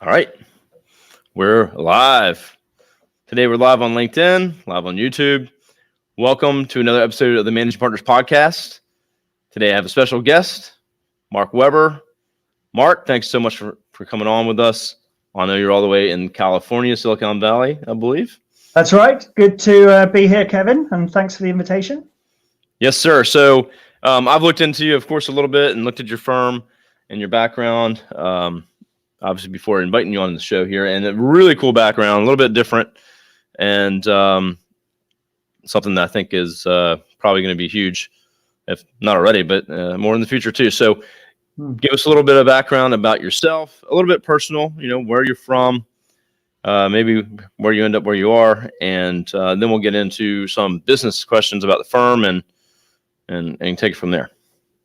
All right, we're live. Today we're live on LinkedIn, live on YouTube. Welcome to another episode of the Managing Partners Podcast. Today I have a special guest, Mark Weber. Mark, thanks so much for coming on with us. I know you're all the way in California, Silicon Valley, I believe. That's right. Good to be here, Kevin, and thanks for the invitation. Yes, sir. So I've looked into you, of course, a little bit and looked at your firm and your background. Obviously before inviting you on the show here, and a really cool background, a little bit different, and something that I think is probably going to be huge, if not already, but more in the future too. So give us a little bit of background about yourself, a little bit personal, where you're from, maybe where you end up where you are, and then we'll get into some business questions about the firm and take it from there.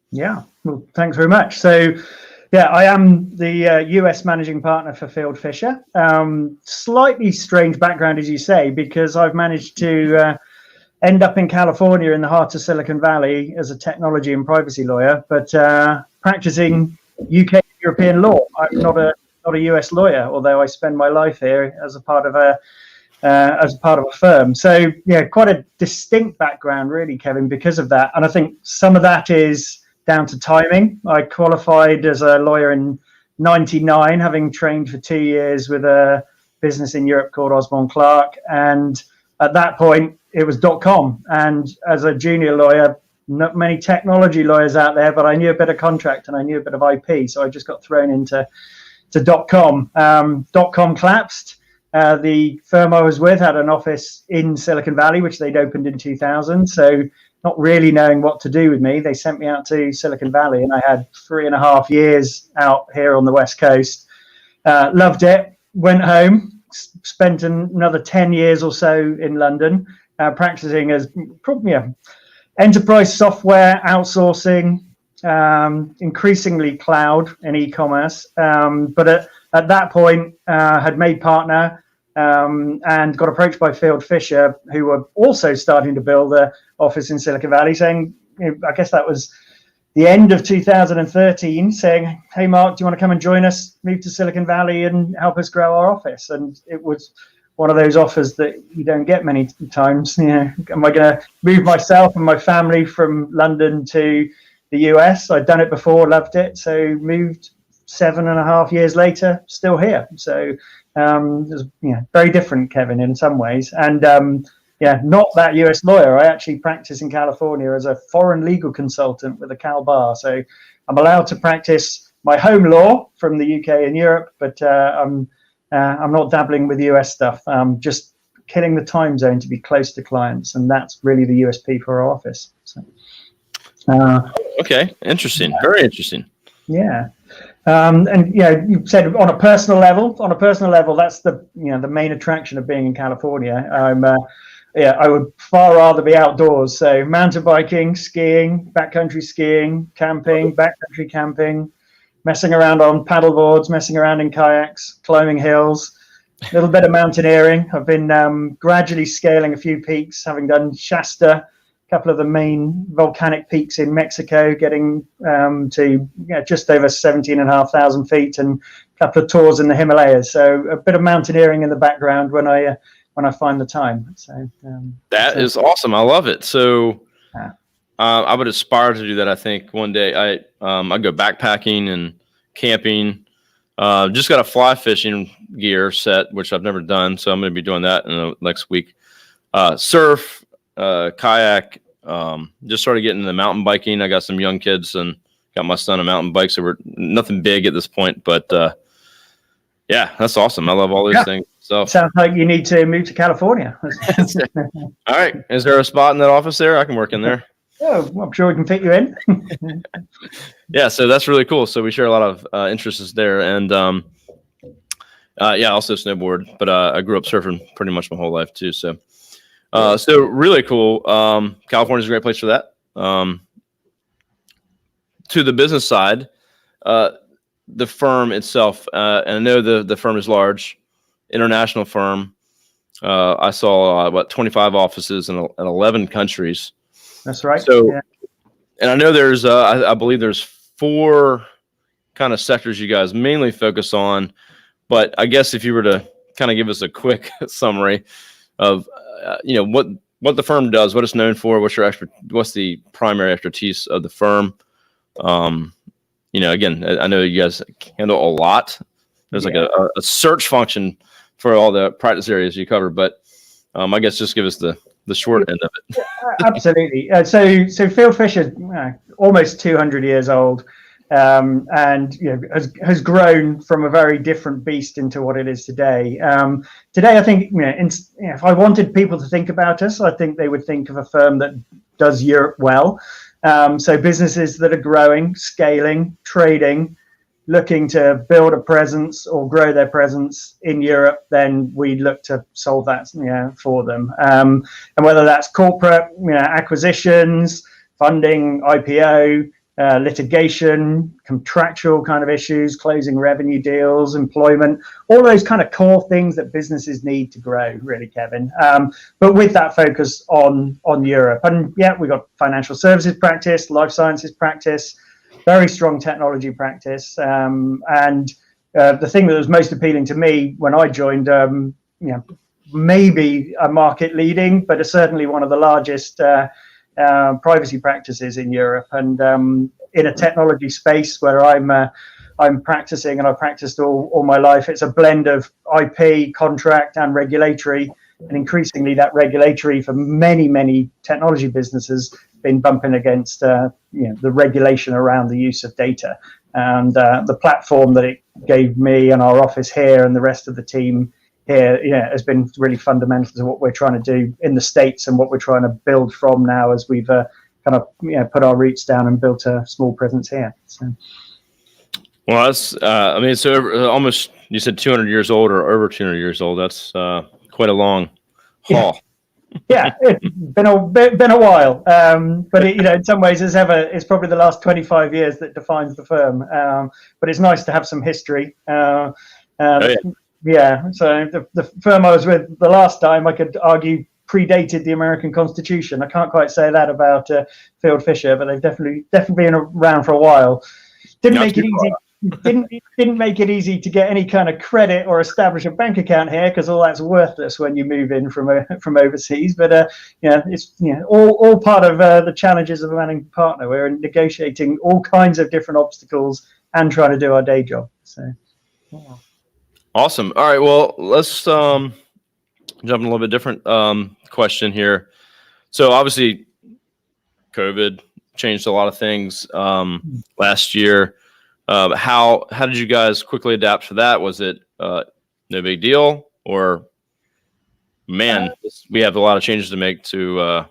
Yeah, well, thanks very much. So yeah, I am the US managing partner for Fieldfisher. Slightly strange background, as you say, because I've managed to end up in California in the heart of Silicon Valley as a technology and privacy lawyer, but practicing UK and European law. I'm not a US lawyer, although I spend my life here as a part of a firm. So yeah, quite a distinct background, really, Kevin, because of that. And I think some of that is down to timing. I qualified as a lawyer in '99, having trained for 2 years with a business in Europe called Osborne Clarke. And at that point, it was .com. And as a junior lawyer, not many technology lawyers out there, but I knew a bit of contract and I knew a bit of IP. So I just got thrown into .com. .com collapsed. The firm I was with had an office in Silicon Valley, which they'd opened in 2000. So not really knowing what to do with me, they sent me out to Silicon Valley, and I had 3.5 years out here on the West Coast. Loved it, went home, spent another 10 years or so in London, practicing as enterprise software outsourcing, increasingly cloud and e-commerce. But at that point, had made partner and got approached by Fieldfisher, who were also starting to build an office in Silicon Valley, saying, I guess that was the end of 2013, saying, hey, Mark, do you want to come and join us, move to Silicon Valley and help us grow our office? And it was one of those offers that you don't get many times. Am I going to move myself and my family from London to the US? I'd done it before, loved it. So moved 7.5 years later, still here. So it was very different, Kevin, in some ways. And not that US lawyer. I actually practice in California as a foreign legal consultant with a Cal Bar. So I'm allowed to practice my home law from the UK and Europe, but I'm not dabbling with US stuff. I'm just killing the time zone to be close to clients, and that's really the USP for our office. So, okay, interesting, very interesting. Yeah. And you said on a personal level, that's the the main attraction of being in California. I would far rather be outdoors. So mountain biking, skiing, backcountry skiing, camping, backcountry camping, messing around on paddle boards, messing around in kayaks, climbing hills, a little bit of mountaineering. I've been gradually scaling a few peaks, having done Shasta, couple of the main volcanic peaks in Mexico, getting to just over 17,500 feet, and a couple of tours in the Himalayas. So a bit of mountaineering in the background when I find the time. So that is awesome. I love it. So I would aspire to do that. I think one day I go backpacking and camping. Just got a fly fishing gear set, which I've never done, so I'm going to be doing that in the next week. Surf, kayak. Just started getting into mountain biking. I got some young kids and got my son a mountain bike, so we're nothing big at this point, but yeah, that's awesome. I love all these things. So sounds like you need to move to California. All right, is there a spot in that office there? I can work in there. Oh, I'm sure we can fit you in. Yeah, so that's really cool. So we share a lot of interests there, and also snowboard, but I grew up surfing pretty much my whole life too. So so really cool. California's a great place for that. To the business side, the firm itself, and I know the firm is large, international firm. I saw about 25 offices in 11 countries. That's right. So, and I know there's, I believe there's 4 kind of sectors you guys mainly focus on, but I guess if you were to kind of give us a quick summary of, what the firm does, what it's known for, what's the primary expertise of the firm. Again, I know you guys handle a lot. There's like a search function for all the practice areas you cover, but I guess just give us the short end of it. Absolutely. So Fieldfisher, almost 200 years old, and has grown from a very different beast into what it is today. Today, I think if I wanted people to think about us, I think they would think of a firm that does Europe well. So businesses that are growing, scaling, trading, looking to build a presence or grow their presence in Europe, then we look to solve that for them. And whether that's corporate acquisitions, funding, IPO, litigation, contractual kind of issues, closing revenue deals, employment, all those kind of core things that businesses need to grow, really, Kevin. But with that focus on Europe. And we've got financial services practice, life sciences practice, very strong technology practice. And the thing that was most appealing to me when I joined, maybe a market leading, but certainly one of the largest privacy practices in Europe, and in a technology space where I'm practicing, and I've practiced all my life. It's a blend of IP, contract, and regulatory, and increasingly that regulatory for many technology businesses been bumping against the regulation around the use of data, and the platform that it gave me and our office here and the rest of the team here has been really fundamental to what we're trying to do in the States and what we're trying to build from now as we've kind of put our roots down and built a small presence here. So. Well, that's so almost, you said 200 years old or over 200 years old. That's quite a long haul. Yeah, it's been a while, but in some ways it's probably the last 25 years that defines the firm. But it's nice to have some history. So the firm I was with the last time, I could argue, predated the American Constitution. I can't quite say that about Fieldfisher, but they've definitely been around for a while. Didn't make it easy. Didn't make it easy to get any kind of credit or establish a bank account here, because all that's worthless when you move in from overseas. But it's all part of the challenges of a managing partner. We're negotiating all kinds of different obstacles and trying to do our day job. So. Yeah. Awesome. All right. Well, let's jump in a little bit different question here. So obviously, COVID changed a lot of things last year. How did you guys quickly adapt to that? Was it no big deal, or we have a lot of changes to make to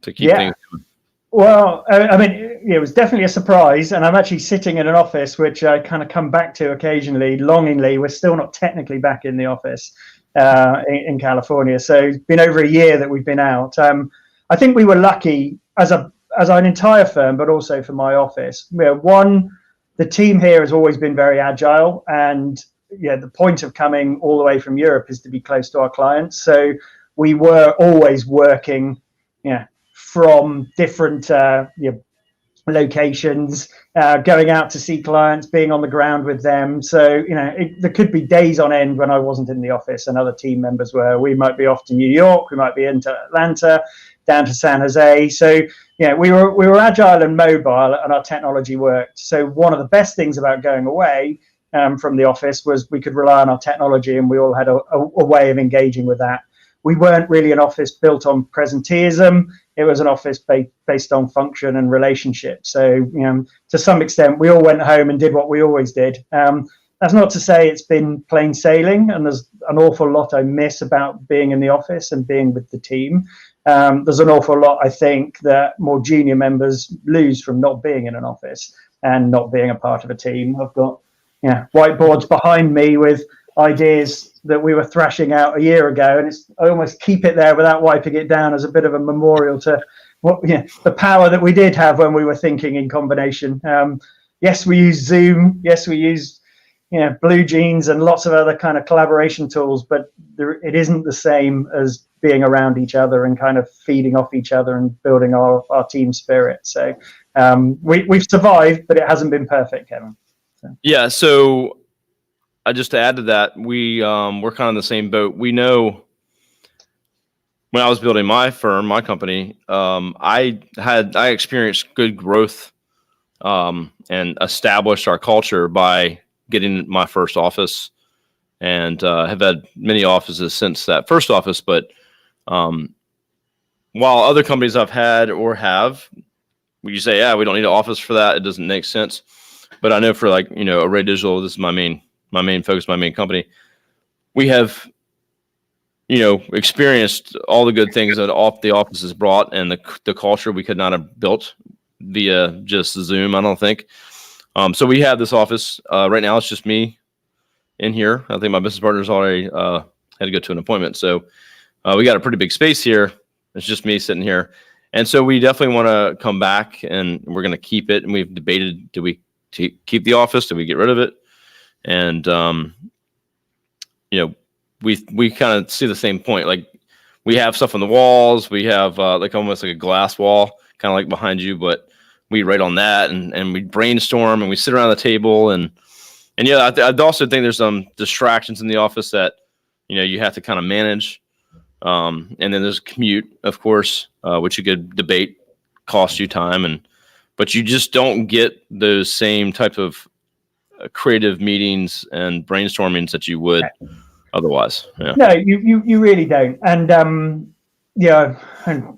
keep things going? Well, I mean, it was definitely a surprise, and I'm actually sitting in an office which I kind of come back to occasionally, longingly. We're still not technically back in the office in California, so it's been over a year that we've been out. I think we were lucky as an entire firm, but also for my office. The team here has always been very agile, and the point of coming all the way from Europe is to be close to our clients. So we were always working, from different locations, going out to see clients, being on the ground with them. So there could be days on end when I wasn't in the office and other team members were. We might be off to New York, we might be into Atlanta, down to San Jose. So we were agile and mobile, and our technology worked. So one of the best things about going away from the office was we could rely on our technology, and we all had a way of engaging with that. We weren't really an office built on presenteeism. It was an office based on function and relationship. So to some extent, we all went home and did what we always did. That's not to say it's been plain sailing, and there's an awful lot I miss about being in the office and being with the team. There's an awful lot, I think, that more junior members lose from not being in an office and not being a part of a team. I've got whiteboards behind me with ideas that we were thrashing out a year ago, and I almost keep it there without wiping it down as a bit of a memorial to the power that we did have when we were thinking in combination. Yes, we use Zoom. Yes, we use Blue Jeans and lots of other kind of collaboration tools, but it isn't the same as being around each other and kind of feeding off each other and building our team spirit. So we've survived, but it hasn't been perfect, Kevin. So. Yeah. So just to add to that, we're kind of in the same boat. We know when I was building my firm, my company, I experienced good growth and established our culture by getting my first office, and have had many offices since that first office. But while other companies I've had or have, you say, yeah, we don't need an office for that, it doesn't make sense. But I know for like, Array Digital, this is my main focus, my main company. We have, experienced all the good things that the office has brought, and the culture we could not have built via just Zoom, I don't think. So we have this office. Right now it's just me in here. I think my business partner's already had to go to an appointment. So we got a pretty big space here. It's just me sitting here. And so we definitely want to come back, and we're going to keep it. And we've debated, do we keep the office? Do we get rid of it? And, we kind of see the same point. Like, we have stuff on the walls. We have like almost like a glass wall, kind of like behind you, but we write on that, and we brainstorm, and we sit around the table. And yeah, I also think there's some distractions in the office that, you have to kind of manage. And then there's commute, of course, which you could debate, cost you time, but you just don't get those same type of creative meetings and brainstormings that you would otherwise. Yeah. No, you really don't. And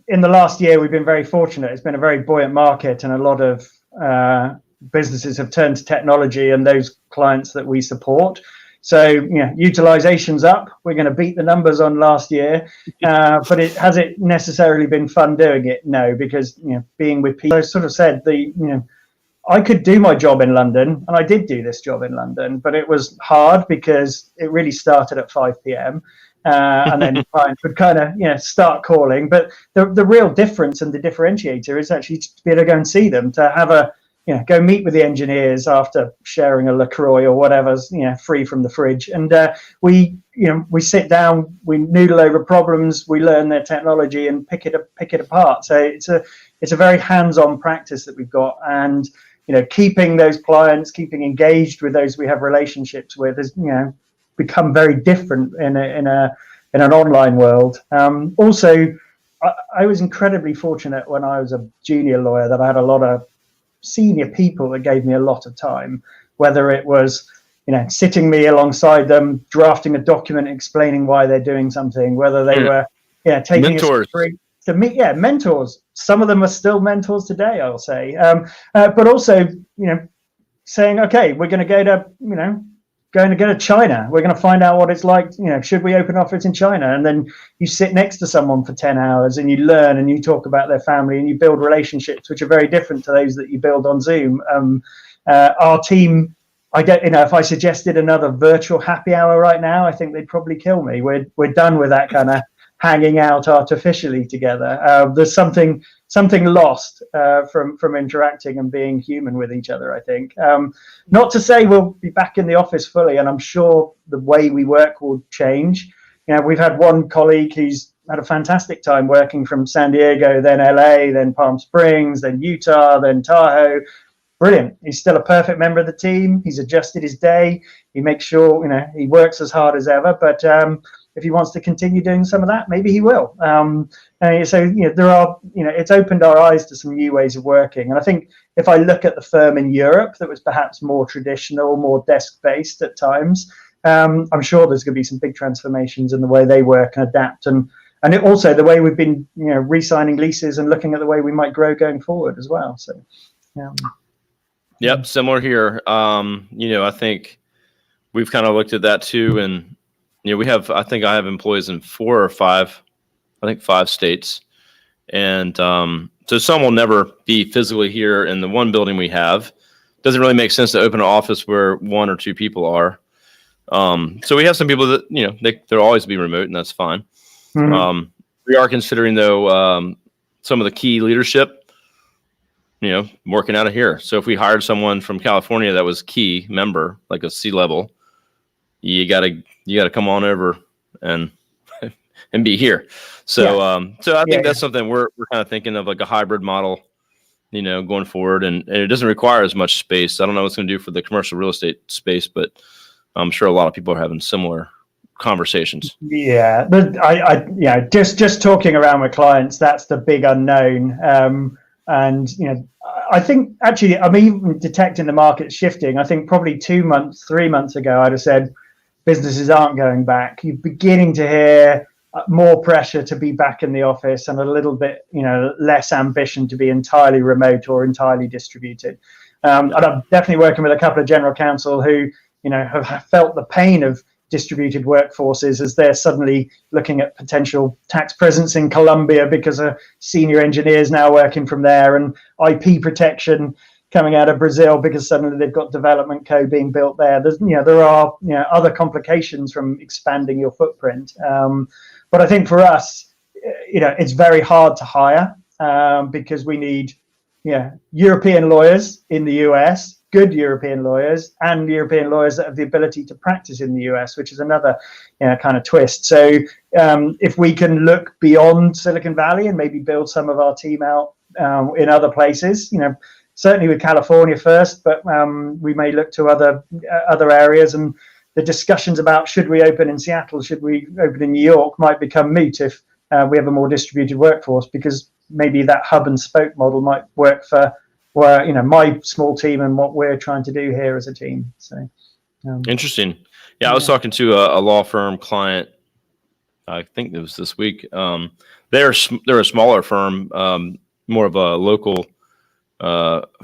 in the last year, we've been very fortunate. It's been a very buoyant market, and a lot of businesses have turned to technology and those clients that we support. So, utilization's up. We're going to beat the numbers on last year, but has it necessarily been fun doing it? No, because being with people, I sort of said I could do my job in London, and I did do this job in London, but it was hard because it really started at 5 p.m. And then clients would kind of start calling. But the real difference and the differentiator is actually to be able to go and see them, to have go meet with the engineers after sharing a LaCroix or whatever's free from the fridge, and we sit down, we noodle over problems, we learn their technology and pick it apart. So it's a very hands-on practice that we've got, and keeping those clients, keeping engaged with those we have relationships with, has become very different in an online world. Also, I was incredibly fortunate when I was a junior lawyer that I had a lot of senior people that gave me a lot of time, whether it was sitting me alongside them, drafting a document, explaining why they're doing something, whether they were taking mentors. To meet mentors. Some of them are still mentors today, I'll say, but also saying, okay, we're going to go to China, we're going to find out what it's like, should we open an office in China? And then you sit next to someone for 10 hours and you learn, and you talk about their family, and you build relationships which are very different to those that you build on Zoom. Our team, I don't, if I suggested another virtual happy hour right now, I think they'd probably kill me. We're done with that kind of hanging out artificially together. There's something lost from interacting and being human with each other, I think. Not to say we'll be back in the office fully, and I'm sure the way we work will change. We've had one colleague who's had a fantastic time working from San Diego, then LA, then Palm Springs, then Utah, then Tahoe. Brilliant. He's still a perfect member of the team. He's adjusted his day. He makes sure, he works as hard as ever, but if he wants to continue doing some of that, maybe he will. So there are, it's opened our eyes to some new ways of working. And I think if I look at the firm in Europe that was perhaps more traditional, more desk-based at times, I'm sure there's going to be some big transformations in the way they work and adapt, and also the way we've been, re-signing leases and looking at the way we might grow going forward as well. So, Yep, similar here. I think we've kind of looked at that too, and I think I have employees in 4 or 5, I think 5 states. And so some will never be physically here in the one building we have. Doesn't really make sense to open an office where 1 or 2 people are. So we have some people that, they'll always be remote, and that's fine. Mm-hmm. We are considering, though, some of the key leadership, working out of here. So if we hired someone from California that was key member, like a C-level, you gotta come on over and be here. So I think that's something we're kind of thinking of, like a hybrid model, going forward, and it doesn't require as much space. I don't know what it's going to do for the commercial real estate space, but I'm sure a lot of people are having similar conversations. Yeah, but just talking around with clients, that's the big unknown. And I think actually I'm even detecting the market shifting. I think probably 2 months, 3 months ago, I'd have said businesses aren't going back. You're beginning to hear more pressure to be back in the office and a little bit, less ambition to be entirely remote or entirely distributed. And I'm definitely working with a couple of general counsel who, have felt the pain of distributed workforces as they're suddenly looking at potential tax presence in Colombia because a senior engineer is now working from there, and IP protection coming out of Brazil because suddenly they've got development code being built there. There are other complications from expanding your footprint. But I think for us, it's very hard to hire because we need European lawyers in the US, good European lawyers, and European lawyers that have the ability to practice in the US, which is another kind of twist. So if we can look beyond Silicon Valley and maybe build some of our team out in other places, certainly with California first, but we may look to other areas. And the discussions about should we open in Seattle, should we open in New York, might become moot if we have a more distributed workforce, because maybe that hub and spoke model might work for my small team and what we're trying to do here as a team. So interesting. Yeah, I was talking to a law firm client. I think it was this week. They're a smaller firm, more of a local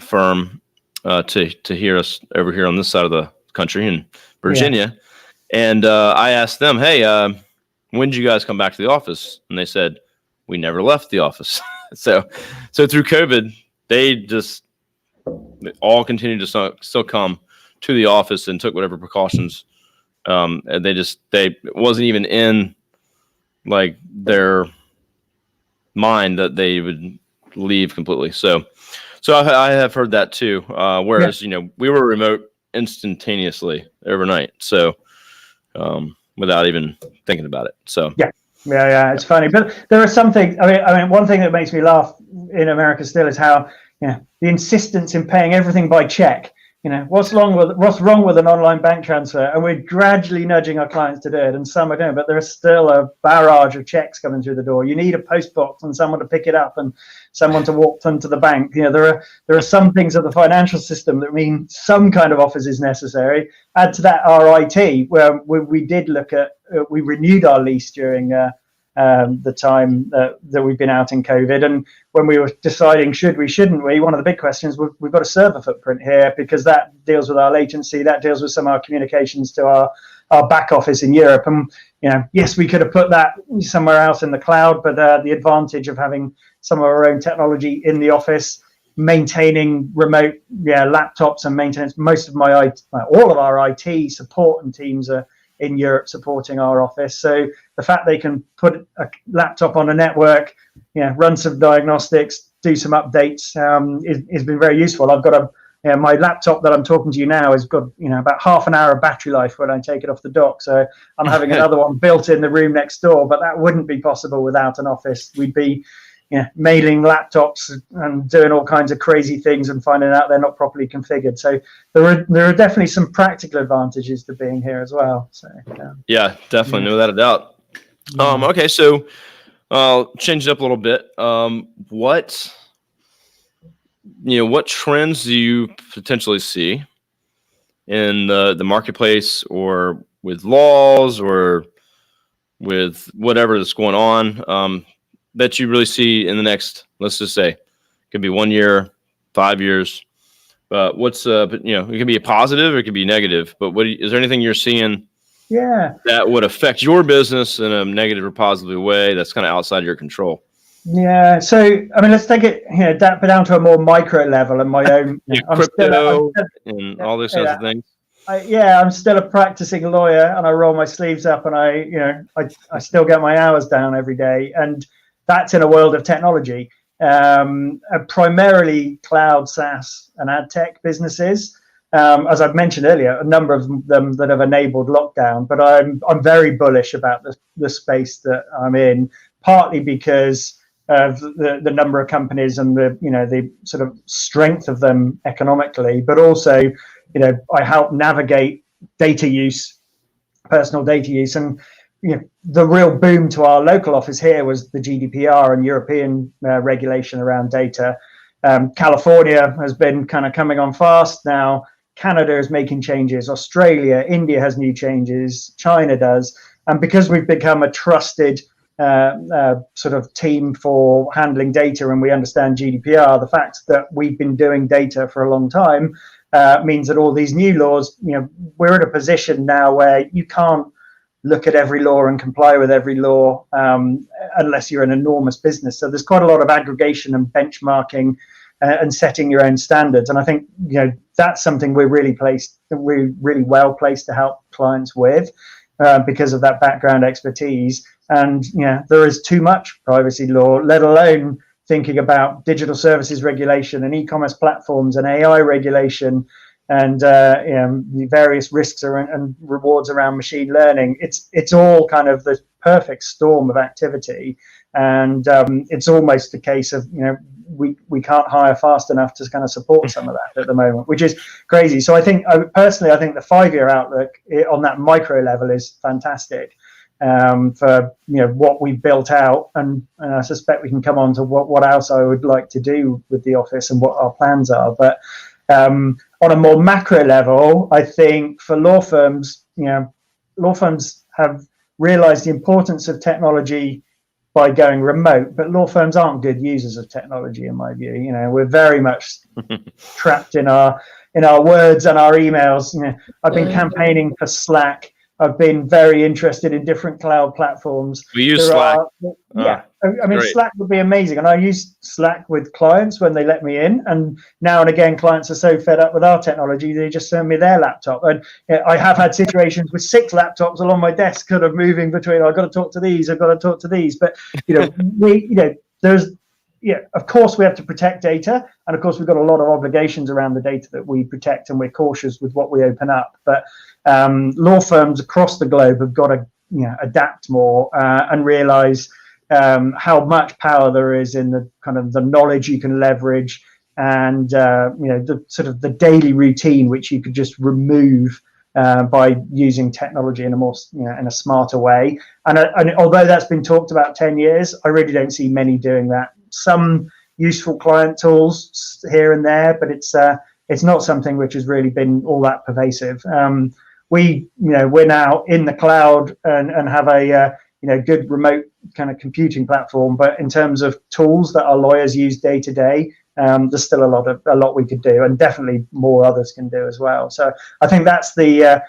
firm to hear us over here on this side of the country in Virginia. Yeah. And I asked them, hey, when did you guys come back to the office? And they said, we never left the office. So through COVID, they all continued to still come to the office and took whatever precautions. And it wasn't even in like their mind that they would leave completely. So I have heard that too. Whereas, we were remote instantaneously overnight. So, without even thinking about it. So, yeah, it's funny, but there are some things. I mean, one thing that makes me laugh in America still is how the insistence in paying everything by check. What's wrong with an online bank transfer? And we're gradually nudging our clients to do it, and some are doing, but there's still a barrage of checks coming through the door. You need a post box and someone to pick it up and someone to walk them to the bank. There are some things of the financial system that mean some kind of office is necessary. Add to that our IT, where we did look at, we renewed our lease during the time that we've been out in COVID. And when we were deciding shouldn't we, one of the big questions, we've got a server footprint here because that deals with our latency, that deals with some of our communications to our back office in Europe. And yes, we could have put that somewhere else in the cloud, but the advantage of having some of our own technology in the office, maintaining remote laptops and maintenance, all of our IT support and teams are in Europe supporting our office. So the fact they can put a laptop on a network, run some diagnostics, do some updates, has been very useful. I've got my laptop that I'm talking to you now has got about half an hour of battery life when I take it off the dock. So I'm having another one built in the room next door, but that wouldn't be possible without an office. We'd be mailing laptops and doing all kinds of crazy things and finding out they're not properly configured. So there are definitely some practical advantages to being here as well. So yeah, definitely, no doubt. Okay, so I'll change it up a little bit. What trends do you potentially see in the marketplace, or with laws, or with whatever that's going on, that you really see in the next, let's just say, it could be 1 year, 5 years, but what's it could be a positive or it could be negative, but is there anything you're seeing that would affect your business in a negative or positive way that's kind of outside of your control? Yeah, so I mean, let's take it down to a more micro level and my own crypto and all those sorts of things. I'm still a practicing lawyer, and I roll my sleeves up, and I still get my hours down every day, and that's in a world of technology, primarily cloud, SaaS, and ad tech businesses. As I've mentioned earlier, a number of them that have enabled lockdown, but I'm very bullish about the space that I'm in, partly because of the number of companies and the sort of strength of them economically, but also I help navigate data use, personal data use. And the real boom to our local office here was the GDPR and European regulation around data. California has been kind of coming on fast now. Canada is making changes. Australia, India has new changes. China does. And because we've become a trusted sort of team for handling data, and we understand GDPR, the fact that we've been doing data for a long time means that all these new laws, we're in a position now where you can't look at every law and comply with every law unless you're an enormous business. So there's quite a lot of aggregation and benchmarking and setting your own standards. And I think that's something we're really well placed to help clients with because of that background expertise. And there is too much privacy law, let alone thinking about digital services regulation and e-commerce platforms and AI regulation and the various risks and rewards around machine learning. It's all kind of the perfect storm of activity, and it's almost a case of we can't hire fast enough to kind of support some of that at the moment, which is crazy. So I think personally, I think the 5-year outlook on that micro level is fantastic for what we've built out, and I suspect we can come on to what else I would like to do with the office and what our plans are. But on a more macro level, I think for law firms, law firms have realized the importance of technology by going remote, but law firms aren't good users of technology, in my view. We're very much trapped in our words and our emails. I've been campaigning for Slack. I've been very interested in different cloud platforms. We use Slack. I mean, great. Slack would be amazing. And I use Slack with clients when they let me in. And now and again, clients are so fed up with our technology, they just send me their laptop. And I have had situations with 6 laptops along my desk, kind of moving between, I've got to talk to these, I've got to talk to these. But, of course we have to protect data. And of course, we've got a lot of obligations around the data that we protect, and we're cautious with what we open up. But law firms across the globe have got to adapt more and realize how much power there is in the kind of the knowledge you can leverage, and the sort of the daily routine which you could just remove by using technology in a more in a smarter way. And although that's been talked about 10 years, I really don't see many doing that. Some useful client tools here and there, but it's not something which has really been all that pervasive. We're now in the cloud and have a good remote kind of computing platform, but in terms of tools that our lawyers use day to day, there's still a lot we could do, and definitely more others can do as well. So I think that's where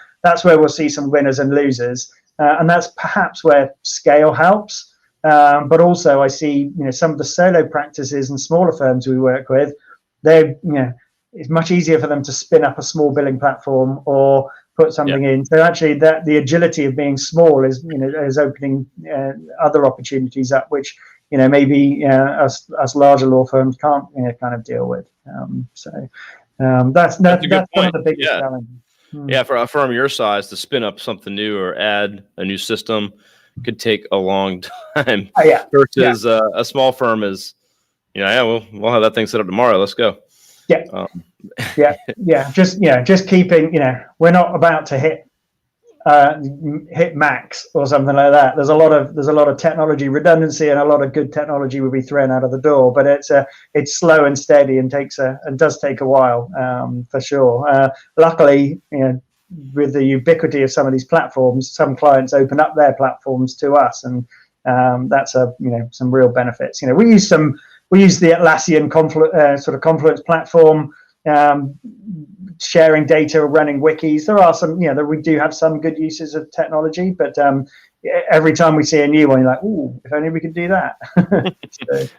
we'll see some winners and losers, and that's perhaps where scale helps. But also I see some of the solo practices and smaller firms we work with, it's much easier for them to spin up a small billing platform or put something in. So actually that the agility of being small is opening other opportunities up, which maybe us larger law firms can't kind of deal with. That's one of the biggest challenges. Yeah, for a firm your size to spin up something new or add a new system could take a long time. Versus a small firm is, we'll have that thing set up tomorrow. Let's go. Just keeping, we're not about to hit max or something like that. There's a lot of technology redundancy, and a lot of good technology will be thrown out of the door, but it's slow and steady and does take a while, for sure. Luckily, with the ubiquity of some of these platforms, some clients open up their platforms to us, and that's some real benefits. We use the Atlassian Confluence platform, sharing data, running wikis. There are some, we do have some good uses of technology, but every time we see a new one, you're like, ooh, if only we could do that.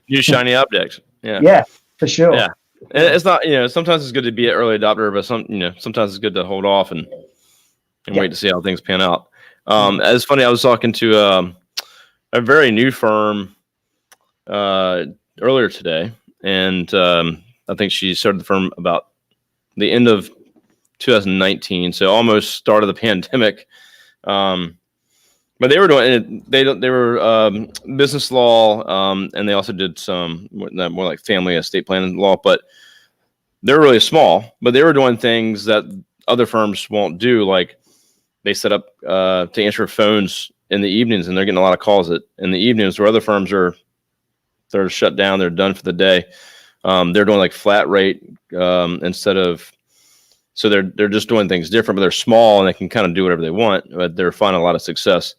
New shiny objects. Yeah, for sure. Yeah. And it's not, sometimes it's good to be an early adopter, but sometimes it's good to hold off and wait to see how things pan out. It's funny, I was talking to a very new firm earlier today, and I think she started the firm about the end of 2019, so almost start of the pandemic. But they were doing they were business law, and they also did some more like family estate planning law. But they're really small. But they were doing things that other firms won't do, like they set up to answer phones in the evenings, and they're getting a lot of calls in the evenings where other firms they're shut down, they're done for the day. They're doing like flat rate instead of, so they're just doing things different, but they're small and they can kind of do whatever they want, but they're finding a lot of success.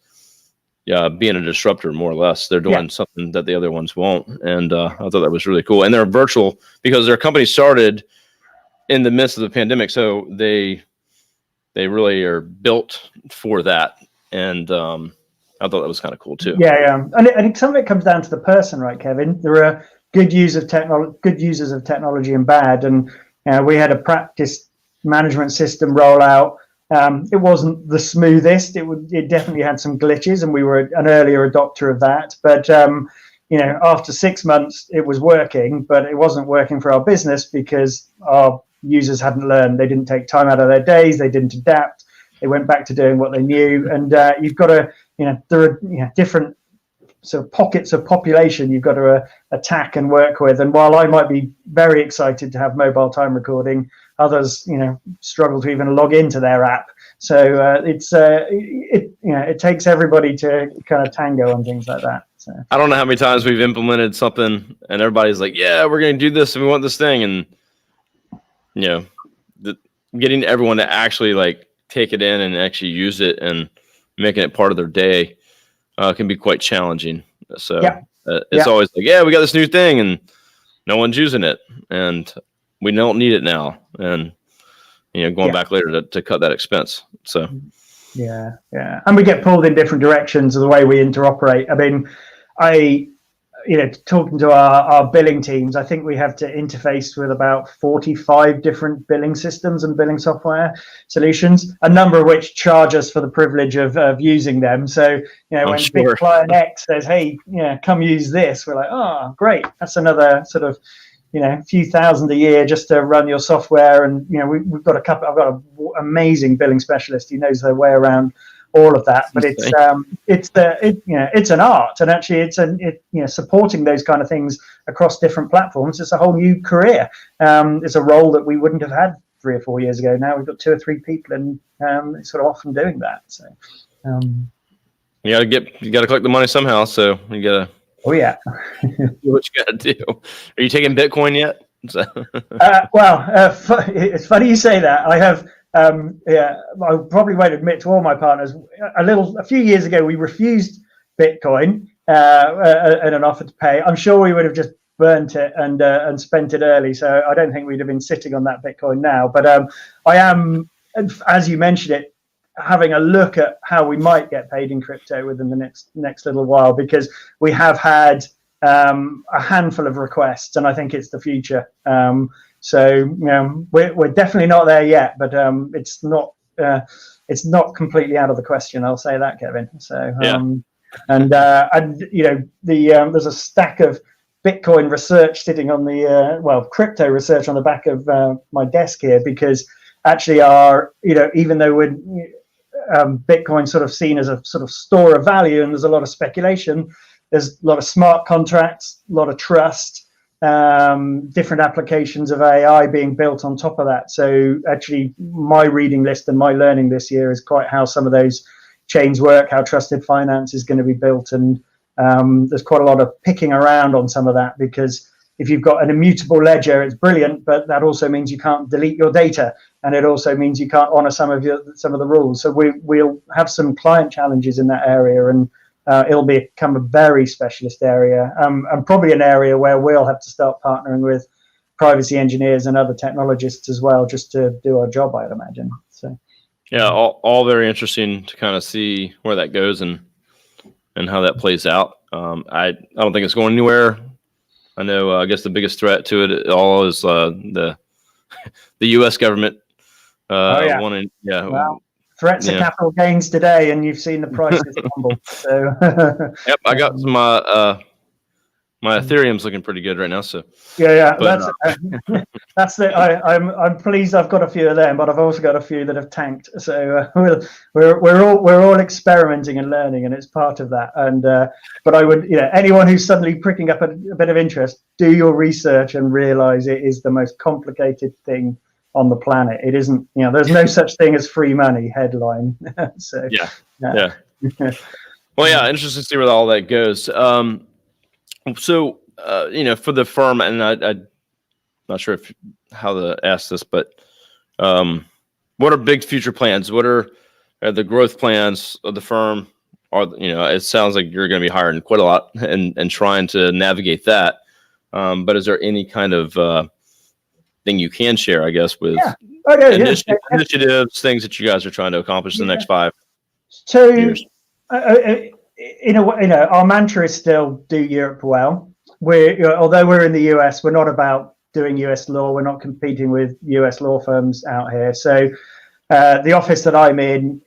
Being a disruptor, more or less. They're doing something that the other ones won't. And I thought that was really cool. And they're virtual because their company started in the midst of the pandemic. So they really are built for that. And I thought that was kind of cool too. Yeah. And some of it comes down to the person, right, Kevin? There are good users of technology and bad. And we had a practice management system rollout. It wasn't the smoothest. It definitely had some glitches, and we were an earlier adopter of that. But after 6 months, it was working, but it wasn't working for our business because our users hadn't learned. They didn't take time out of their days. They didn't adapt. They went back to doing what they knew. And you've got to, there are different sort of pockets of population you've got to attack and work with. And while I might be very excited to have mobile time recording, others, struggle to even log into their app. So it takes everybody to kind of tango on things like that. So I don't know how many times we've implemented something and everybody's like, yeah, we're going to do this and we want this thing. And, getting everyone to actually like take it in and actually use it and making it part of their day can be quite challenging. So it's always like, yeah, we got this new thing and no one's using it. And we don't need it now, and going back later to cut that expense. So yeah, and we get pulled in different directions of the way we interoperate. I mean, talking to our billing teams, I think we have to interface with about 45 different billing systems and billing software solutions, a number of which charge us for the privilege of using them. So when big client X says, "Hey, come use this," we're like, "Oh, great! That's another sort of." A few thousand a year just to run your software. And, we've got I've got an amazing billing specialist who knows their way around all of that. But it's an art, and actually supporting those kind of things across different platforms. It's a whole new career. It's a role that we wouldn't have had 3 or 4 years ago. Now we've got 2 or 3 people and sort of often doing that. So you got to collect the money somehow. So you got to. Oh yeah. Do what you got to do. Are you taking Bitcoin yet? It's funny you say that. I have. I probably won't admit to all my partners. A few years ago, we refused Bitcoin and an offer to pay. I'm sure we would have just burnt it and spent it early. So I don't think we'd have been sitting on that Bitcoin now. But I am, as you mentioned it, having a look at how we might get paid in crypto within the next little while, because we have had a handful of requests, and I think it's the future. So we're definitely not there yet, but it's not completely out of the question. I'll say that, Kevin. So there's a stack of Bitcoin research sitting on the crypto research on the back of my desk here, because actually even though we're Bitcoin sort of seen as a sort of store of value, and there's a lot of speculation, there's a lot of smart contracts, a lot of trust, different applications of AI being built on top of that. So actually my reading list and my learning this year is quite how some of those chains work, how trusted finance is going to be built. And there's quite a lot of picking around on some of that, because if you've got an immutable ledger, it's brilliant, but that also means you can't delete your data, and it also means you can't honor some of the rules. So we'll have some client challenges in that area, and it'll become a very specialist area, and probably an area where we'll have to start partnering with privacy engineers and other technologists as well, just to do our job, I'd imagine. So yeah, all very interesting to kind of see where that goes and how that plays out. I don't think it's going anywhere. I know. I guess the biggest threat to it all is the U.S. government wanting. Yeah. Wow. Threats of capital gains today, and you've seen the prices tumble. So. Yep, I got my Ethereum's looking pretty good right now. So. Yeah. But, that's it. I'm pleased. I've got a few of them, but I've also got a few that have tanked. So we're all experimenting and learning, and it's part of that. And but I would, anyone who's suddenly pricking up a bit of interest, do your research and realize it is the most complicated thing on the planet. It isn't, there's no such thing as free money headline. So yeah. Well, yeah, interesting to see where all that goes. So for the firm, and I'm not sure how to ask this, but what are big future plans? What are the growth plans of the firm? It sounds like you're going to be hiring quite a lot and trying to navigate that. But is there any kind of thing you can share, I guess, with initiatives, things that you guys are trying to accomplish in the next 5 years? Our mantra is still do Europe well. Although we're in the US, we're not about doing US law. We're not competing with US law firms out here. So the office that I'm in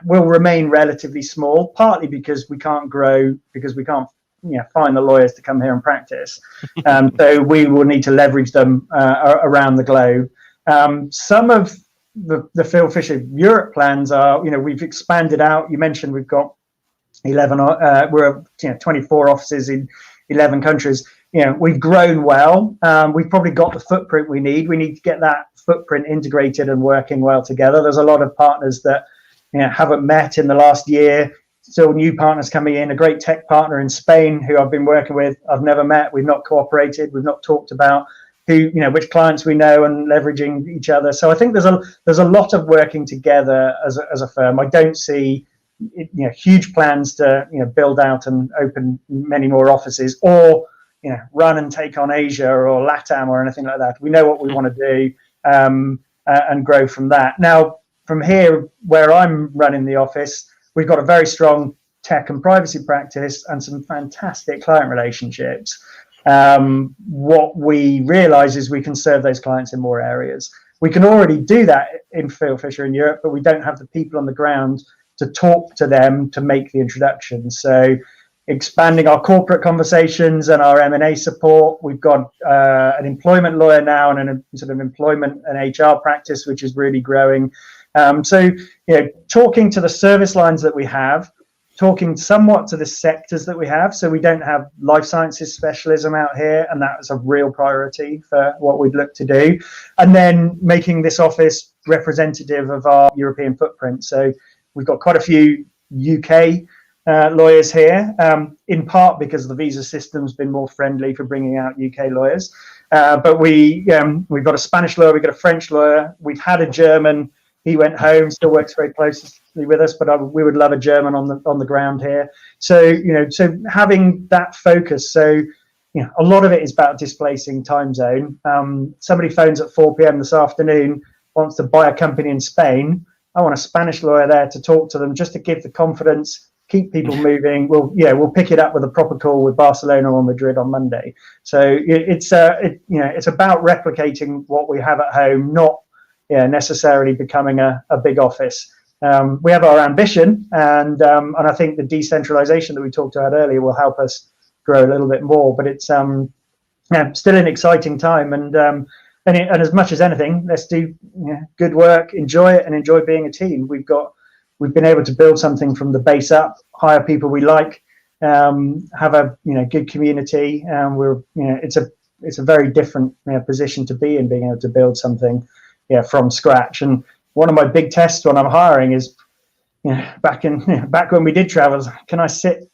will remain relatively small, partly because we can't grow, because we can't find the lawyers to come here and practice. So we will need to leverage them around the globe. Some of the Fieldfisher Europe plans are, we've expanded out. You mentioned we've got 11, we're 24 offices in 11 countries. We've grown well. We've probably got the footprint we need. We need to get that footprint integrated and working well together. There's a lot of partners that haven't met in the last year. Still new partners coming in. A great tech partner in Spain who I've been working with. I've never met. We've not cooperated. We've not talked about which clients we know and leveraging each other. So I think there's a lot of working together as a firm. I don't see huge plans to build out and open many more offices or run and take on Asia or LATAM or anything like that. We know what we want to do and grow from that. Now, from here, where I'm running the office, we've got a very strong tech and privacy practice and some fantastic client relationships. What we realize is we can serve those clients in more areas. We can already do that in Fieldfisher in Europe, but we don't have the people on the ground to talk to them to make the introduction. So expanding our corporate conversations and our M&A support. We've got an employment lawyer now and a sort of employment and HR practice, which is really growing. So talking to the service lines that we have, talking somewhat to the sectors that we have. So we don't have life sciences specialism out here, and that was a real priority for what we'd look to do. And then making this office representative of our European footprint. So we've got quite a few UK lawyers here, in part because the visa system's been more friendly for bringing out UK lawyers. But we've got a Spanish lawyer, we've got a French lawyer, we've had a German. He went home, still works very closely with us, but we would love a German on the ground here. So so having that focus. So a lot of it is about displacing time zone. Somebody phones at 4 p.m. this afternoon, wants to buy a company in Spain. I want a Spanish lawyer there to talk to them, just to give the confidence, keep people moving. We'll pick it up with a proper call with Barcelona or Madrid on Monday. So it's about replicating what we have at home, not necessarily becoming a big office. We have our ambition, and I think the decentralization that we talked about earlier will help us grow a little bit more. But it's still an exciting time, and as much as anything, let's do good work, enjoy it, and enjoy being a team. We've been able to build something from the base up, hire people we like, have a good community. It's a very different position to be in, being able to build something from scratch. And one of my big tests when I'm hiring is back when we did travel, can I sit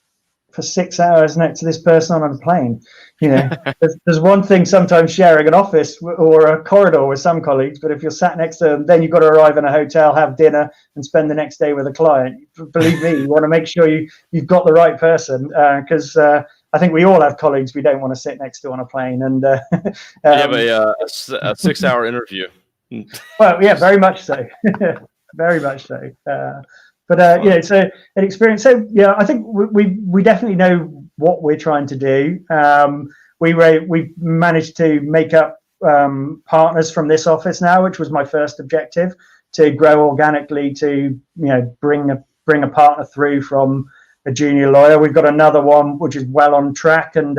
for 6 hours next to this person on a plane? There's one thing sometimes sharing an office or a corridor with some colleagues, but if you're sat next to them, then you've got to arrive in a hotel, have dinner, and spend the next day with a client. Believe me, you want to make sure you've got the right person, because I think we all have colleagues we don't want to sit next to on a plane. And have a 6-hour interview. Well, yeah, very much so. Very much so. It's an experience. So I think we definitely know what we're trying to do. We managed to make up partners from this office now, which was my first objective, to grow organically, to bring a partner through from a junior lawyer. We've got another one which is well on track, and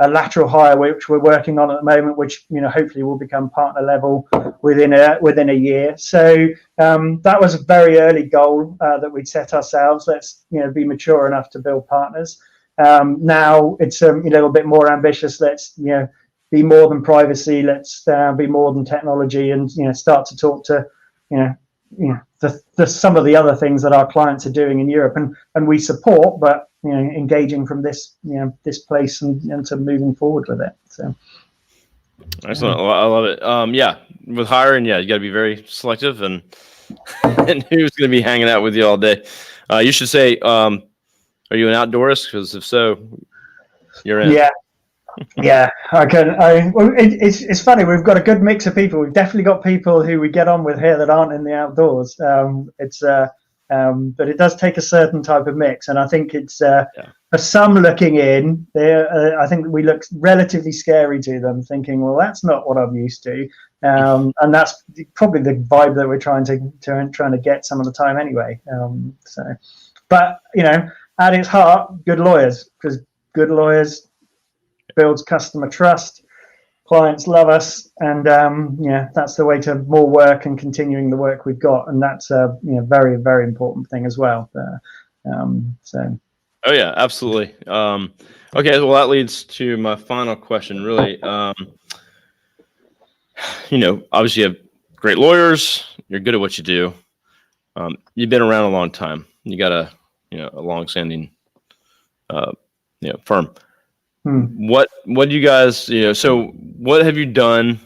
a lateral hire which we're working on at the moment, which hopefully will become partner level within a year. So that was a very early goal that we'd set ourselves. Let's be mature enough to build partners. Now it's a little bit more ambitious. Let's be more than privacy. Let's be more than technology, and start to talk to the some of the other things that our clients are doing in Europe, and we support, but engaging from this this place and to moving forward with it. So excellent. Well, I love it. Yeah, with hiring, yeah, you got to be very selective and and who's going to be hanging out with you all day. You should say, are you an outdoorist? Because if so, you're in. Yeah, it's funny. We've got a good mix of people. We've definitely got people who we get on with here that aren't in the outdoors. But it does take a certain type of mix, and I think it's for some looking in. I think we look relatively scary to them, thinking, well, that's not what I'm used to, and that's probably the vibe that we're trying to get some of the time anyway. But at its heart, good lawyers, because good lawyers builds customer trust. Clients love us, and that's the way to more work and continuing the work we've got, and that's a very, very important thing as well. Oh yeah, absolutely. Okay, well that leads to my final question. Really, obviously you have great lawyers. You're good at what you do. You've been around a long time. You got a long-standing firm. What do you guys so what have you done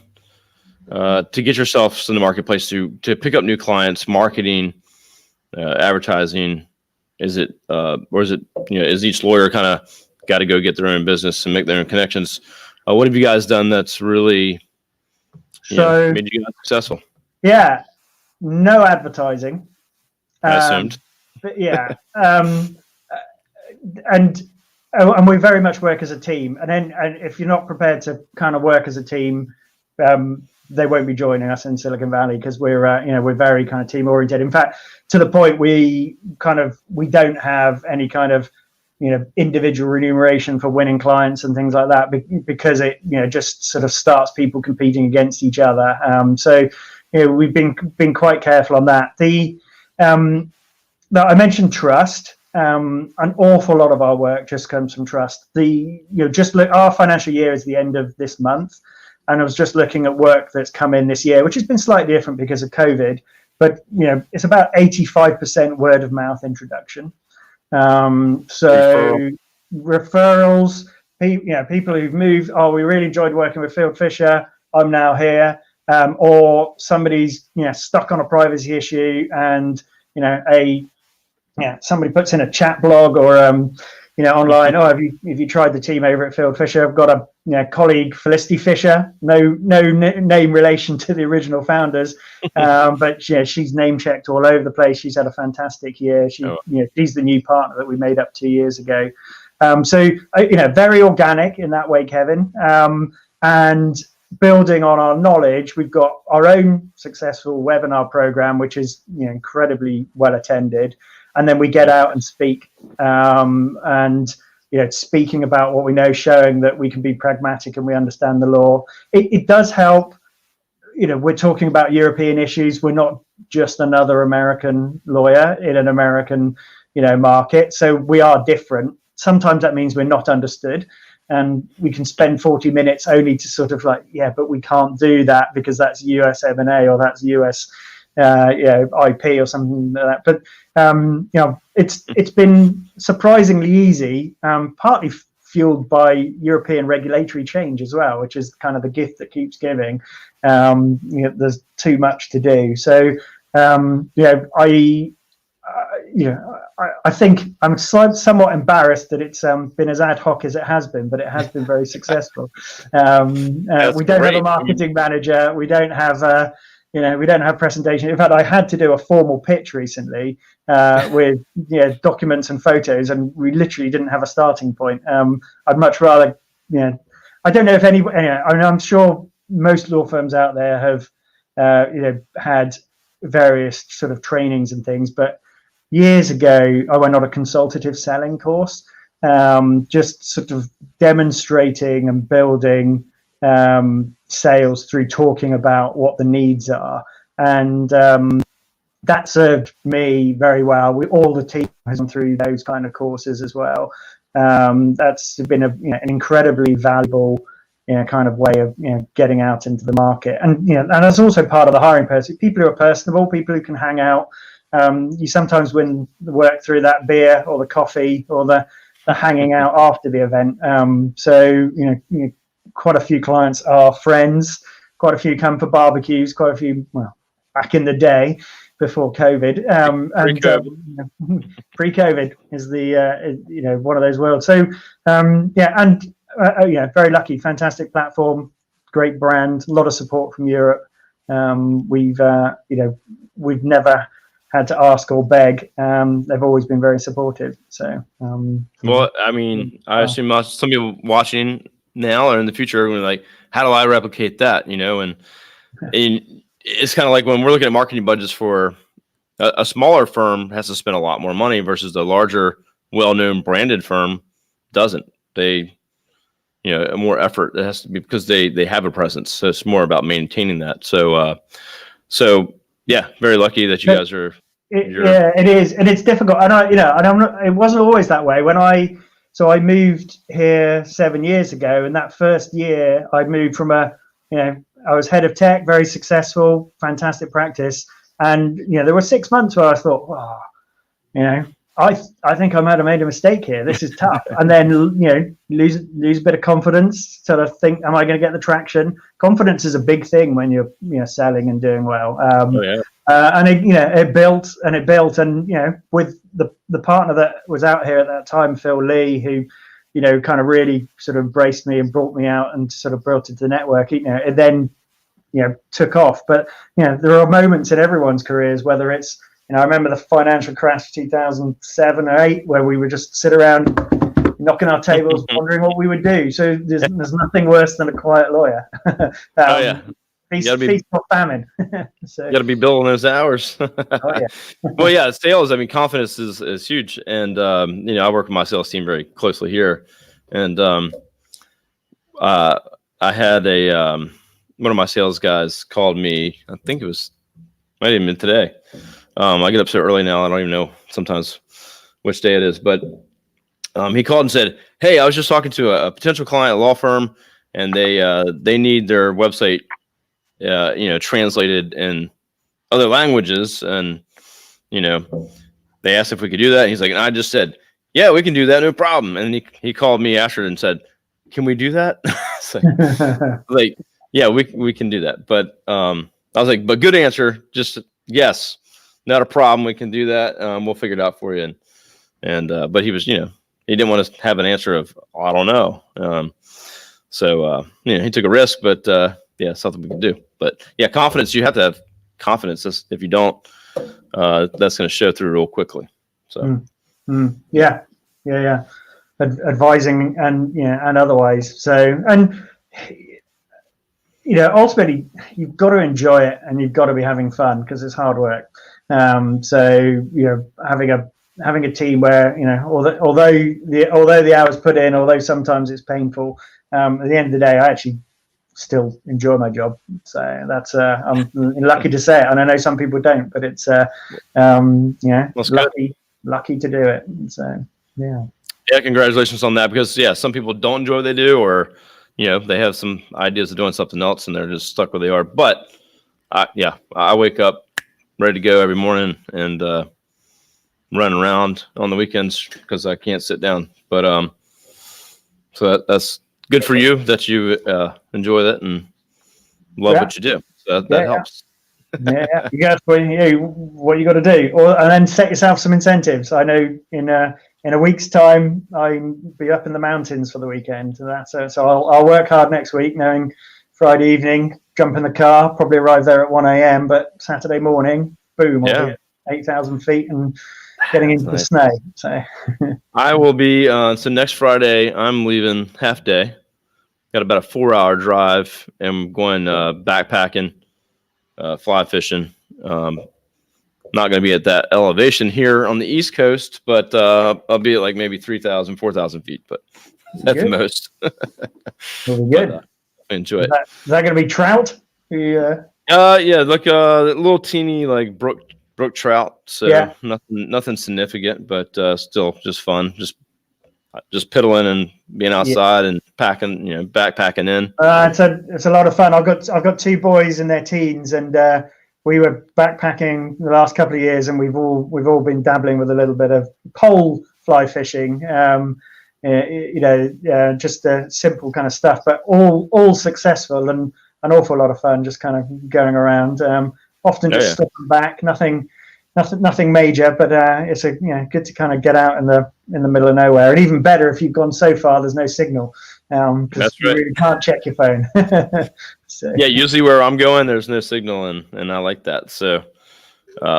to get yourselves in the marketplace to pick up new clients, marketing, advertising? Is it or is it is each lawyer kind of got to go get their own business and make their own connections? What have you guys done that's really made you guys successful? Yeah, no advertising. I assumed. But yeah, and we very much work as a team. And if you're not prepared to kind of work as a team, they won't be joining us in Silicon Valley, because we're very kind of team oriented. In fact, to the point we don't have any kind of individual remuneration for winning clients and things like that, because it just sort of starts people competing against each other. So we've been quite careful on that. I mentioned trust. An awful lot of our work just comes from trust. Our financial year is the end of this month, and I was just looking at work that's come in this year, which has been slightly different because of COVID, but it's about 85% word of mouth introduction. So referrals, people who've moved. Oh, we really enjoyed working with Fieldfisher. I'm now here. Or somebody's stuck on a privacy issue, and somebody puts in a chat blog or online. Oh, have you tried the team over at Fieldfisher? I've got a colleague, Felicity Fisher. No name relation to the original founders, but she's name checked all over the place. She's had a fantastic year. She's the new partner that we made up 2 years ago. So very organic in that way, Kevin. And building on our knowledge, we've got our own successful webinar program, which is incredibly well attended. And then we get out and speak, and speaking about what we know, showing that we can be pragmatic and we understand the law. It does help. We're talking about European issues. We're not just another American lawyer in an American, market. So we are different. Sometimes that means we're not understood, and we can spend 40 minutes only to sort of but we can't do that because that's US M&A or that's US IP or something like that. But it's been surprisingly easy, partly fueled by European regulatory change as well, which is kind of the gift that keeps giving. There's too much to do. So I think I'm somewhat embarrassed that it's been as ad hoc as it has been, but it has been very successful. We don't have a marketing manager. We don't have we don't have presentation. In fact, I had to do a formal pitch recently with documents and photos, and we literally didn't have a starting point. I'd much rather, I don't know if I'm sure most law firms out there have, had various sort of trainings and things, but years ago, I went on a consultative selling course, just sort of demonstrating and building sales through talking about what the needs are, and that served me very well. All the team has gone through those kind of courses as well. That's been an incredibly valuable kind of way of getting out into the market. And and that's also part of the hiring process. People who are personable, people who can hang out. You sometimes work through that beer or the coffee or the hanging out after the event. So quite a few clients are friends. Quite a few come for barbecues. Quite a few, well, back in the day before COVID. Pre-COVID is the one of those worlds. So very lucky, fantastic platform, great brand, a lot of support from Europe. We've never had to ask or beg. They've always been very supportive. So, well, I mean, I assume some people watching now or in the future are going to be like, how do I replicate that? And it's kind of like when we're looking at marketing budgets for a smaller firm has to spend a lot more money versus the larger, well-known branded firm doesn't. They, more effort. It has to be because they have a presence. So it's more about maintaining that. So yeah, very lucky that you guys are. Yeah, it is, and it's difficult. And it wasn't always that way. I moved here 7 years ago, and that first year I moved from I was head of tech, very successful, fantastic practice. And, there were 6 months where I thought, I think I might have made a mistake here. This is tough. And then, lose a bit of confidence, sort of think, am I going to get the traction? Confidence is a big thing when you're, selling and doing well. And it built, and, with the partner that was out here at that time, Phil Lee, who, kind of really sort of embraced me and brought me out and sort of built into the network, it then, took off. But, there are moments in everyone's careers, whether it's, I remember the financial crash 2007 or 8, where we would just sit around knocking our tables, wondering what we would do. So there's nothing worse than a quiet lawyer. Feast or famine. So, you got to be billing those hours. Well, yeah, sales. I mean, confidence is huge, and I work with my sales team very closely here, and I had one of my sales guys called me. I think it might have been today. I get up so early now, I don't even know sometimes which day it is, but he called and said, hey, I was just talking to a potential client, a law firm, and they need their website, translated in other languages. And, they asked if we could do that. And he's like, and I just said, yeah, we can do that. No problem. And he called me after and said, can we do that? So, like, yeah, we can do that. But I was like, but good answer. Just yes. Not a problem. We can do that. We'll figure it out for you. And but he was, he didn't want to have an answer of, I don't know. So he took a risk, but something we can do. But yeah, confidence. You have to have confidence. If you don't, that's going to show through real quickly. So yeah. Advising and otherwise. So ultimately you've got to enjoy it, and you've got to be having fun, because it's hard work. So having a team where although the hours put in, although sometimes it's painful, at the end of the day I actually still enjoy my job. So that's I'm lucky to say it, and I know some people don't, but it's lucky to do it. So yeah, congratulations on that, because some people don't enjoy what they do, or they have some ideas of doing something else and they're just stuck where they are. But I wake up ready to go every morning and run around on the weekends because I can't sit down. But so that's good for you that you enjoy that and love what you do. So that helps. Yeah, you got what you got to do, and then set yourself some incentives. I know in a week's time I'll be up in the mountains for the weekend. So I'll work hard next week, knowing Friday evening, jump in the car, probably arrive there at 1 a.m. But Saturday morning, boom, I'll be at 8,000 feet and getting into the snow. So I will be. So next Friday, I'm leaving half day. Got about a 4-hour drive, and I'm going backpacking, fly fishing. Not going to be at that elevation here on the East Coast, but I'll be at like maybe 3,000, 4,000 feet, but at the most. Will be good. But, enjoy it. Is that going to be trout? Yeah, like a little teeny like brook trout. So nothing significant, but still just fun. Just piddling and being outside and backpacking in? It's a lot of fun. I've got two boys in their teens, and we were backpacking the last couple of years, and we've all been dabbling with a little bit of pole fly fishing. Just simple kind of stuff, but all successful and an awful lot of fun. Just kind of going around. Often just stepping back. Nothing major, but it's good to kind of get out in the middle of nowhere, and even better if you've gone so far there's no signal. That's right. You really can't check your phone. So. Yeah, usually where I'm going, there's no signal, and I like that. So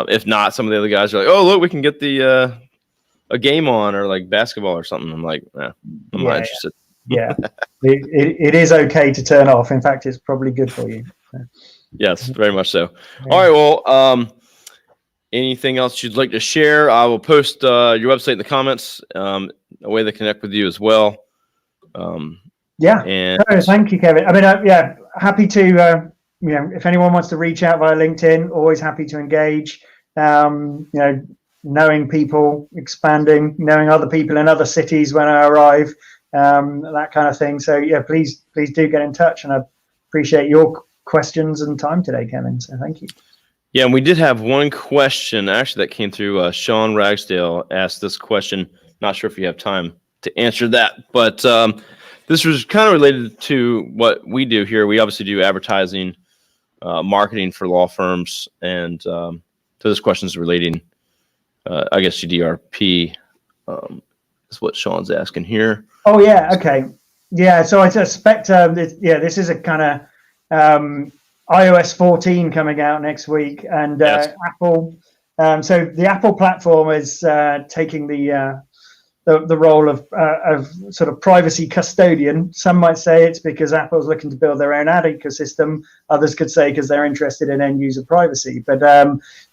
if not, some of the other guys are like, "Oh, look, we can get the a game on, or like basketball or something." I'm like, I'm not interested. Yeah, it is okay to turn off. In fact, it's probably good for you. So. Yes, very much so. Yeah. All right, well. Anything else you'd like to share? I will post your website in the comments, a way to connect with you as well. Thank you, Kevin. I mean, happy to, if anyone wants to reach out via LinkedIn, always happy to engage. Knowing people, expanding, knowing other people in other cities when I arrive, that kind of thing. So please do get in touch, and I appreciate your questions and time today, Kevin. So thank you. Yeah, and we did have one question actually that came through. Sean Ragsdale asked this question. Not sure if you have time to answer that, but this was kind of related to what we do here. We obviously do advertising, marketing for law firms, and so this question is relating, I guess, to DRP. Is what Sean's asking here. Oh yeah, okay, yeah. So I suspect this is a kind of iOS 14 coming out next week, and Apple. So the Apple platform is taking the role of sort of privacy custodian. Some might say it's because Apple's looking to build their own ad ecosystem. Others could say because they're interested in end user privacy. But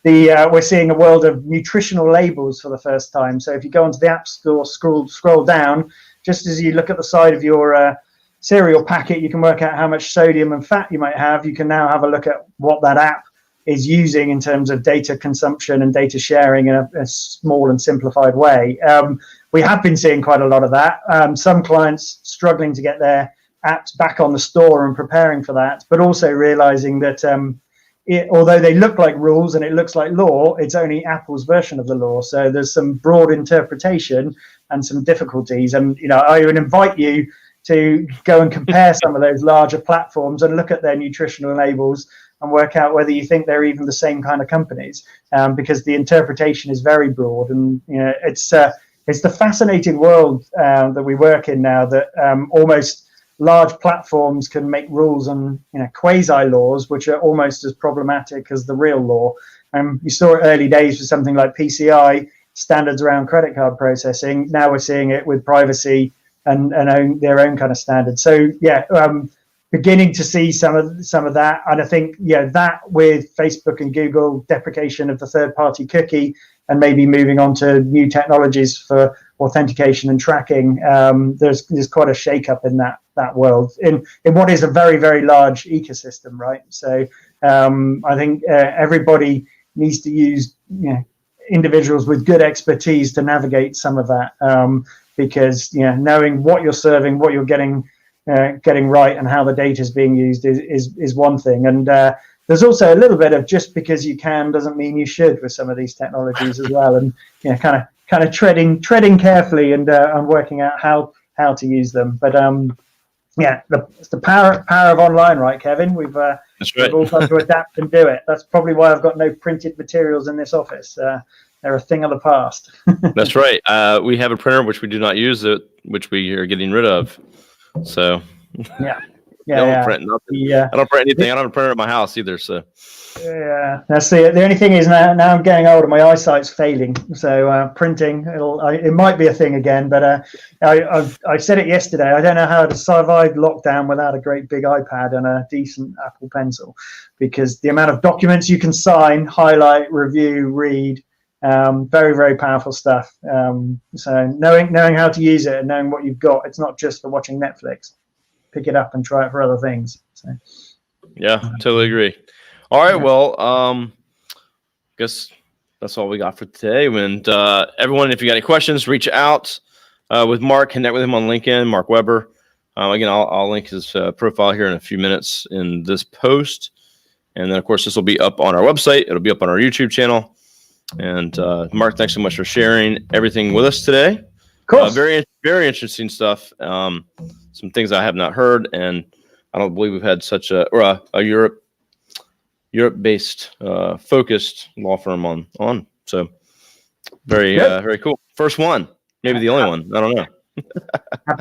we're seeing a world of nutritional labels for the first time. So if you go onto the App Store, scroll down, just as you look at the side of your cereal packet, you can work out how much sodium and fat you might have. You can now have a look at what that app is using in terms of data consumption and data sharing in a small and simplified way. We have been seeing quite a lot of that. Some clients struggling to get their apps back on the store and preparing for that, but also realizing that although they look like rules and it looks like law, it's only Apple's version of the law. So there's some broad interpretation and some difficulties. And I would invite you to go and compare some of those larger platforms and look at their nutritional labels and work out whether you think they're even the same kind of companies, because the interpretation is very broad. And it's the fascinating world that we work in now, that almost large platforms can make rules and quasi laws which are almost as problematic as the real law. You saw it early days with something like PCI standards around credit card processing. Now we're seeing it with privacy and their own kind of standards. So beginning to see some of that, and I think that with Facebook and Google deprecation of the third-party cookie, and maybe moving on to new technologies for authentication and tracking, there's quite a shake-up in that world in what is a very, very large ecosystem, right? So I think everybody needs to use individuals with good expertise to navigate some of that. Because knowing what you're serving, what you're getting right, and how the data is being used is one thing. And there's also a little bit of just because you can doesn't mean you should with some of these technologies as well. And kind of treading carefully and working out how to use them. But it's the power of online, right, Kevin? We've all got to adapt and do it. That's probably why I've got no printed materials in this office. They're a thing of the past. That's right. We have a printer which we do not use, which we are getting rid of. So I don't print nothing. I don't print anything. I don't have a printer at my house either. So that's the only thing is now I'm getting older, my eyesight's failing. So printing, it might be a thing again. But I said it yesterday. I don't know how to survive lockdown without a great big iPad and a decent Apple Pencil, because the amount of documents you can sign, highlight, review, read. Very, very powerful stuff. So knowing how to use it and knowing what you've got, it's not just for watching Netflix. Pick it up and try it for other things. So. Yeah, totally agree. All right, well, guess that's all we got for today. And everyone, if you got any questions, reach out with Mark, connect with him on LinkedIn, Mark Weber. Again, I'll link his profile here in a few minutes in this post. And then, of course, this will be up on our website. It'll be up on our YouTube channel. And Mark, thanks so much for sharing everything with us today. Of course. Very, very interesting stuff. Some things I have not heard, and I don't believe we've had such a Europe-based focused law firm on. So very cool. First one, maybe the only one. I don't know.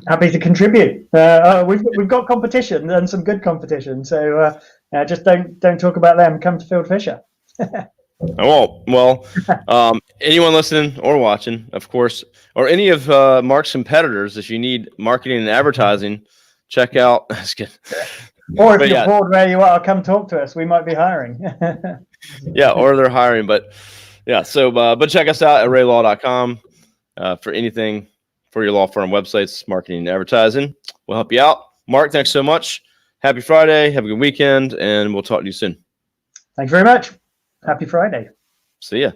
Happy to contribute. We've got competition and some good competition. So just don't talk about them. Come to Fieldfisher. Oh, well, anyone listening or watching, of course, or any of Mark's competitors, if you need marketing and advertising, check out. Or if you're bored where you are, come talk to us. We might be hiring. Yeah, or they're hiring. But yeah, so but check us out at arraylaw.com for anything for your law firm websites, marketing and advertising. We'll help you out. Mark, thanks so much. Happy Friday. Have a good weekend, and we'll talk to you soon. Thanks very much. Happy Friday. See ya.